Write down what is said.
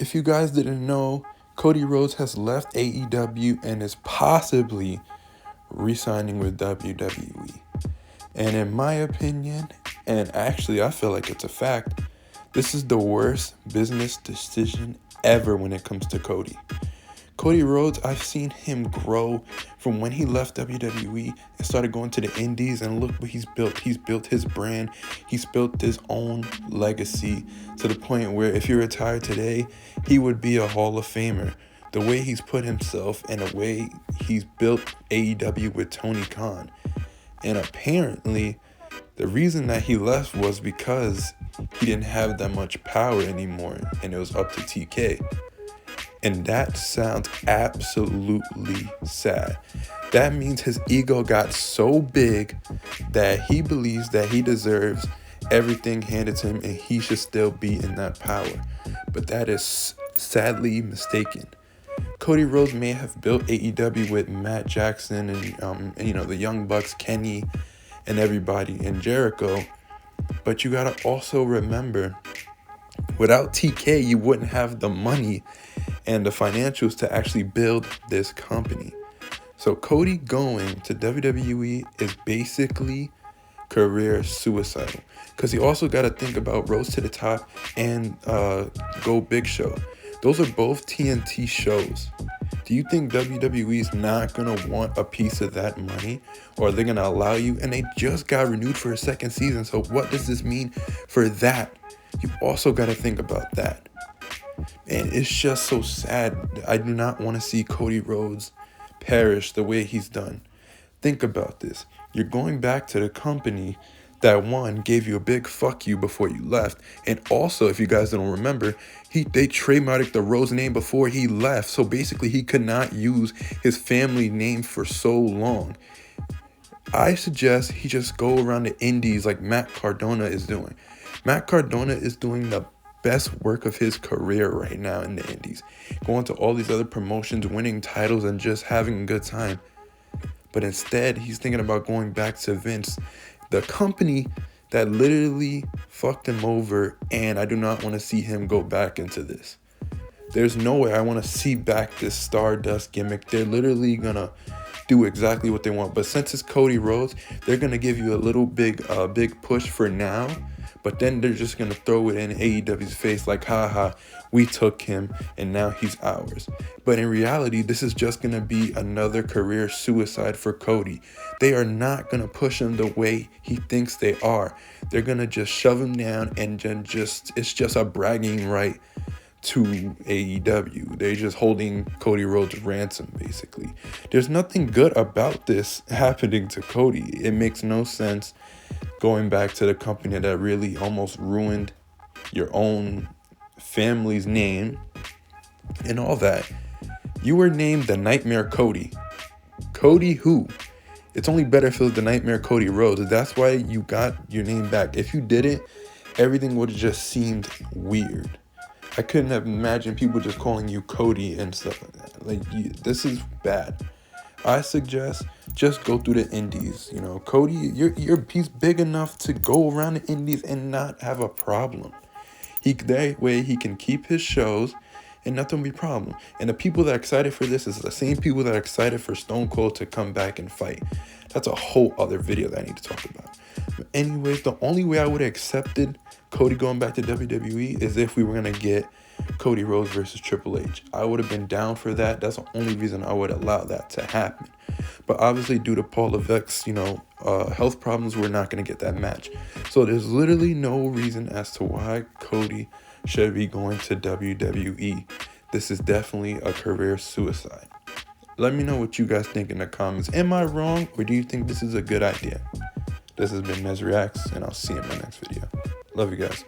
if you guys didn't know, Cody Rhodes has left AEW and is possibly re-signing with WWE. And in my opinion, and actually I feel like it's a fact, this is the worst business decision ever when it comes to Cody. Cody Rhodes, I've seen him grow from when he left WWE and started going to the indies, and look what he's built. He's built his brand. He's built his own legacy to the point where if he retired today, he would be a Hall of Famer. The way he's put himself and the way he's built AEW with Tony Khan. And apparently, the reason that he left was because he didn't have that much power anymore, and it was up to TK. And that sounds absolutely sad. That means his ego got so big that he believes that he deserves everything handed to him and he should still be in that power. But that is sadly mistaken. Cody Rhodes may have built AEW with Matt Jackson and the Young Bucks, Kenny, and everybody, and Jericho. But you gotta also remember, without TK, you wouldn't have the money and the financials to actually build this company. So Cody going to WWE is basically career suicidal, because you also got to think about Rhodes to the Top and Go Big Show. Those are both TNT shows. Do you think WWE is not going to want a piece of that money, or are they going to allow you? And they just got renewed for a second season, so what does this mean for that? You also got to think about that. And it's just so sad. I do not want to see Cody Rhodes perish the way he's done. Think about this. You're going back to the company that, one, gave you a big fuck you before you left. And also, if you guys don't remember, they trademarked the Rhodes name before he left. So basically, he could not use his family name for so long. I suggest he just go around the indies like Matt Cardona is doing. Matt Cardona is doing the best work of his career right now in the indies, going to all these other promotions, winning titles, and just having a good time. But instead, he's thinking about going back to Vince, the company that literally fucked him over, and I do not want to see him go back into this. There's no way I want to see back this Stardust gimmick. They're literally gonna do exactly what they want. But since it's Cody Rhodes, they're gonna give you a little big push for now. But then they're just going to throw it in AEW's face like, haha, we took him and now he's ours. But in reality, this is just going to be another career suicide for Cody. They are not going to push him the way he thinks they are. They're going to just shove him down, and then it's just a bragging right to AEW. They're just holding Cody Rhodes ransom, basically. There's nothing good about this happening to Cody. It makes no sense going back to the company that really almost ruined your own family's name and all that. You were named the Nightmare Cody. Cody who? It's only better if it was the Nightmare Cody Rhodes. That's why you got your name back. If you didn't, everything would have just seemed weird. I couldn't have imagined people just calling you Cody and stuff like that. This is bad. I suggest just go through the indies. Cody, he's big enough to go around the indies and not have a problem. That way he can keep his shows and nothing will be a problem. And the people that are excited for this is the same people that are excited for Stone Cold to come back and fight. That's a whole other video that I need to talk about. But anyways, the only way I would have accepted Cody going back to WWE is if we were going to get Cody Rhodes versus Triple H. I would have been down for that. That's the only reason I would allow that to happen. But obviously, due to Paul Levesque's, health problems, we're not going to get that match. So there's literally no reason as to why Cody should be going to WWE. This is definitely a career suicide. Let me know what you guys think in the comments. Am I wrong, or do you think this is a good idea? This has been NezReacts, and I'll see you in my next video. Love you guys.